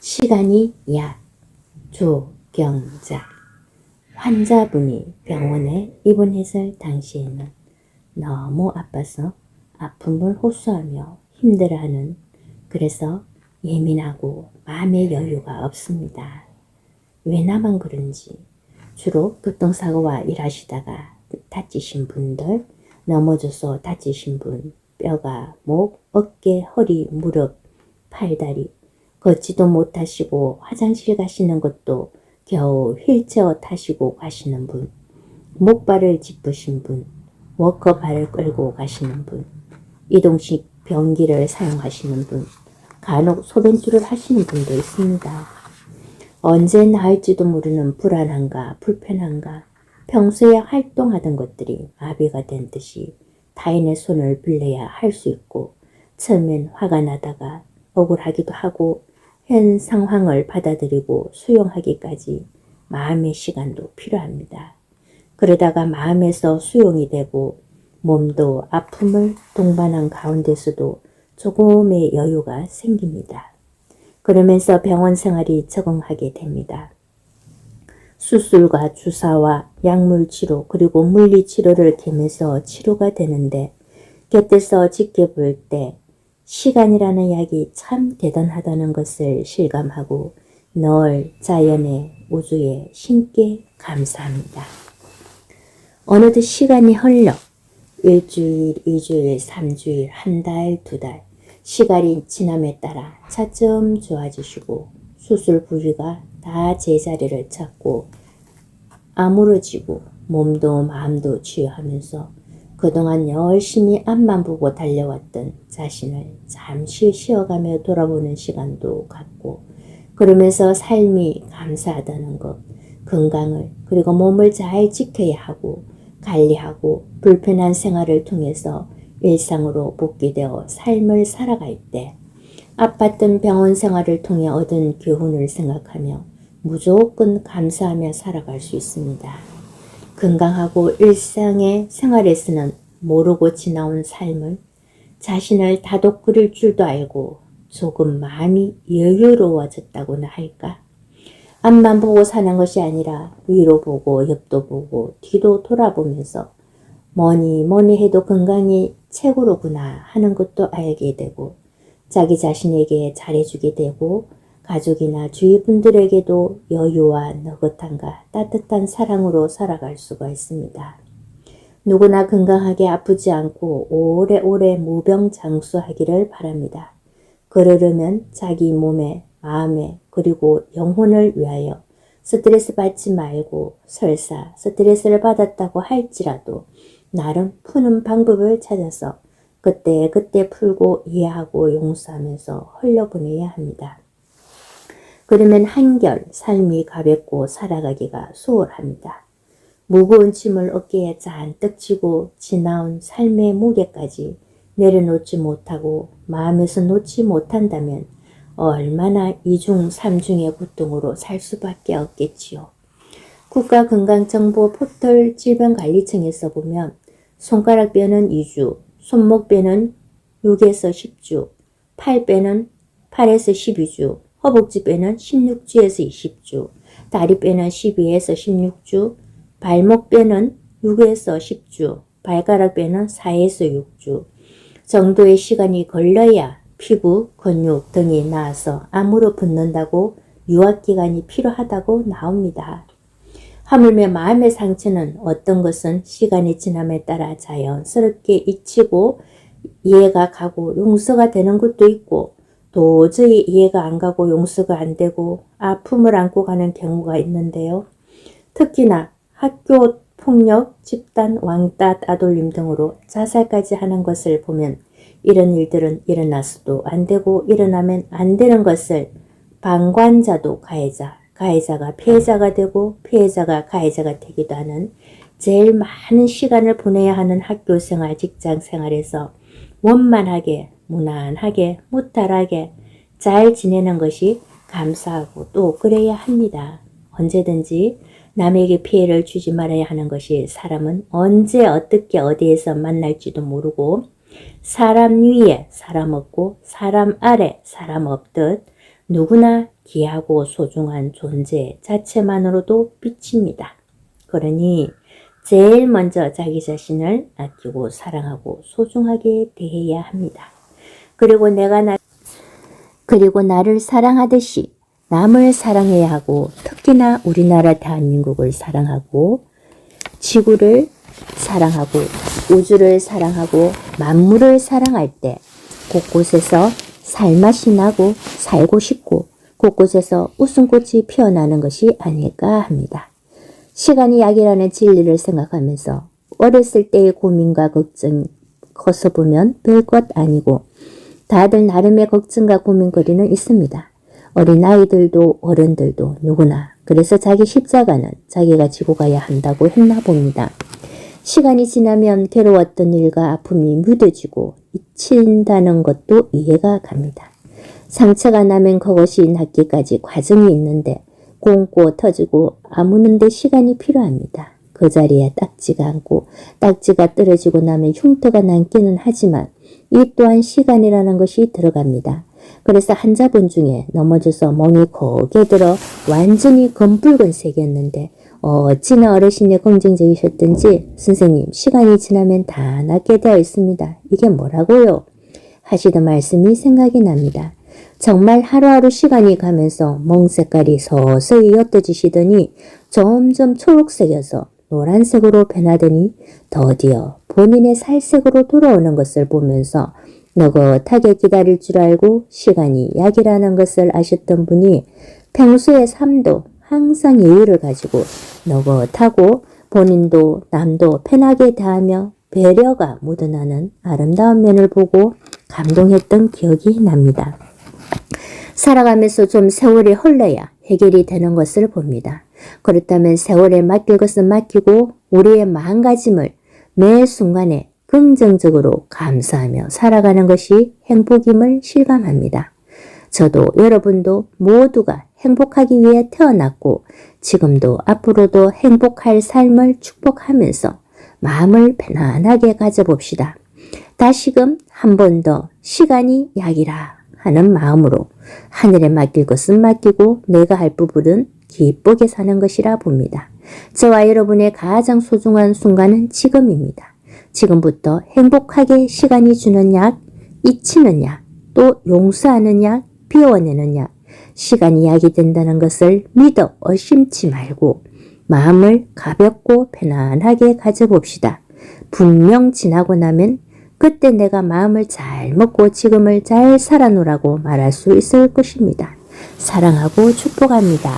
시간이 약 조경자. 환자분이 병원에 입원했을 당시에는 너무 아파서 아픔을 호소하며 힘들어하는, 그래서 예민하고 마음의 여유가 없습니다. 왜 나만 그런지 주로 교통사고와 일하시다가 다치신 분들, 넘어져서 다치신 분, 뼈가 목, 어깨, 허리, 무릎, 팔다리, 걷지도 못하시고 화장실 가시는 것도 겨우 휠체어 타시고 가시는 분, 목발을 짚으신 분, 워커발을 끌고 가시는 분, 이동식 변기를 사용하시는 분, 간혹 소변줄을 하시는 분도 있습니다. 언제 나을지도 모르는 불안함과 불편함과 평소에 활동하던 것들이 마비가 된 듯이 타인의 손을 빌려야 할 수 있고, 처음엔 화가 나다가 억울하기도 하고 현 상황을 받아들이고 수용하기까지 마음의 시간도 필요합니다. 그러다가 마음에서 수용이 되고 몸도 아픔을 동반한 가운데서도 조금의 여유가 생깁니다. 그러면서 병원 생활이 적응하게 됩니다. 수술과 주사와 약물 치료 그리고 물리 치료를 겸해서 치료가 되는데, 곁에서 지켜볼 때 시간이라는 약이 참 대단하다는 것을 실감하고 늘 자연의 우주에 신께 감사합니다. 어느덧 시간이 흘러 일주일, 2주일, 3주일, 한 달, 2달, 시간이 지남에 따라 차츰 좋아지시고 수술 부위가 다 제자리를 찾고 아물어지고 몸도 마음도 치유하면서 그동안 열심히 앞만 보고 달려왔던 자신을 잠시 쉬어가며 돌아보는 시간도 갖고, 그러면서 삶이 감사하다는 것, 건강을 그리고 몸을 잘 지켜야 하고 관리하고 불편한 생활을 통해서 일상으로 복귀되어 삶을 살아갈 때 아팠던 병원 생활을 통해 얻은 교훈을 생각하며 무조건 감사하며 살아갈 수 있습니다. 건강하고 일상의 생활에서는 모르고 지나온 삶을 자신을 다독거릴 줄도 알고 조금 마음이 여유로워졌다고나 할까? 앞만 보고 사는 것이 아니라 위로 보고 옆도 보고 뒤도 돌아보면서 뭐니 해도 건강이 최고로구나 하는 것도 알게 되고, 자기 자신에게 잘해주게 되고 가족이나 주위 분들에게도 여유와 느긋함과 따뜻한 사랑으로 살아갈 수가 있습니다. 누구나 건강하게 아프지 않고 오래오래 무병장수하기를 바랍니다. 그러려면 자기 몸에, 마음에 그리고 영혼을 위하여 스트레스 받지 말고, 설사 스트레스를 받았다고 할지라도 나름 푸는 방법을 찾아서 그때 풀고 이해하고 용서하면서 흘려보내야 합니다. 그러면 한결 삶이 가볍고 살아가기가 수월합니다. 무거운 짐을 어깨에 잔뜩 지고 지나온 삶의 무게까지 내려놓지 못하고 마음에서 놓지 못한다면 얼마나 이중 삼중의 고통으로 살 수밖에 없겠지요. 국가건강정보 포털 질병관리청에서 보면 손가락뼈는 2주, 손목뼈는 6에서 10주, 팔뼈는 8에서 12주, 허벅지뼈는 16주에서 20주, 다리뼈는 12에서 16주, 발목뼈는 6에서 10주, 발가락뼈는 4에서 6주 정도의 시간이 걸려야 피부, 근육 등이 나아서 암으로 붙는다고 유학기간이 필요하다고 나옵니다. 하물며 마음의 상처는 어떤 것은 시간이 지남에 따라 자연스럽게 잊히고 이해가 가고 용서가 되는 것도 있고, 도저히 이해가 안 가고 용서가 안 되고 아픔을 안고 가는 경우가 있는데요. 특히나 학교 폭력, 집단 왕따 따돌림 등으로 자살까지 하는 것을 보면 이런 일들은 일어나서도 안 되고 일어나면 안 되는 것을 방관자도 가해자, 가해자가 피해자가 되고 피해자가 가해자가 되기도 하는 제일 많은 시간을 보내야 하는 학교생활, 직장생활에서 원만하게, 무난하게, 무탈하게 잘 지내는 것이 감사하고 또 그래야 합니다. 언제든지 남에게 피해를 주지 말아야 하는 것이, 사람은 언제 어떻게 어디에서 만날지도 모르고 사람 위에 사람 없고 사람 아래 사람 없듯 누구나 귀하고 소중한 존재 자체만으로도 빛입니다. 그러니 제일 먼저 자기 자신을 아끼고 사랑하고 소중하게 대해야 합니다. 그리고 나를 사랑하듯이 남을 사랑해야 하고, 특히나 우리나라 대한민국을 사랑하고, 지구를 사랑하고, 우주를 사랑하고, 만물을 사랑할 때 곳곳에서 살맛이 나고 살고 싶고 곳곳에서 웃음꽃이 피어나는 것이 아닐까 합니다. 시간이 약이라는 진리를 생각하면서 어렸을 때의 고민과 걱정 커서 보면 별것 아니고 다들 나름의 걱정과 고민거리는 있습니다. 어린아이들도 어른들도 누구나. 그래서 자기 십자가는 자기가 지고 가야 한다고 했나 봅니다. 시간이 지나면 괴로웠던 일과 아픔이 무뎌지고 잊힌다는 것도 이해가 갑니다. 상처가 나면 그것이 낫기까지 과정이 있는데 곪고 터지고 아무는데 시간이 필요합니다. 그 자리에 딱지가 않고 딱지가 떨어지고 나면 흉터가 남기는 하지만 이 또한 시간이라는 것이 들어갑니다. 그래서 한자본 중에 넘어져서 멍이 고개 들어 완전히 검붉은색이었는데 어찌나 어르신이 긍정적이셨던지 선생님 시간이 지나면 다 낫게 되어 있습니다. 이게 뭐라고요? 하시던 말씀이 생각이 납니다. 정말 하루하루 시간이 가면서 멍 색깔이 서서히 옅어지시더니 점점 초록색에서 노란색으로 변하더니 드디어 본인의 살색으로 돌아오는 것을 보면서 너긋하게 기다릴 줄 알고 시간이 약이라는 것을 아셨던 분이 평소의 삶도 항상 여유를 가지고 너긋하고 본인도 남도 편하게 대하며 배려가 묻어나는 아름다운 면을 보고 감동했던 기억이 납니다. 살아가면서 좀 세월이 흘러야 해결이 되는 것을 봅니다. 그렇다면 세월에 맡길 것은 맡기고 우리의 마음가짐을 매 순간에 긍정적으로 감사하며 살아가는 것이 행복임을 실감합니다. 저도 여러분도 모두가 행복하기 위해 태어났고 지금도 앞으로도 행복할 삶을 축복하면서 마음을 편안하게 가져봅시다. 다시금 한 번 더 시간이 약이라 하는 마음으로 하늘에 맡길 것은 맡기고 내가 할 부분은 기쁘게 사는 것이라 봅니다. 저와 여러분의 가장 소중한 순간은 지금입니다. 지금부터 행복하게 시간이 주는 약, 잊히는 약, 또 용서하는 약, 비워내는 약, 시간이 약이 된다는 것을 믿어 의심치 말고 마음을 가볍고 편안하게 가져봅시다. 분명 지나고 나면 그때 내가 마음을 잘 먹고 지금을 잘 살아노라고 말할 수 있을 것입니다. 사랑하고 축복합니다.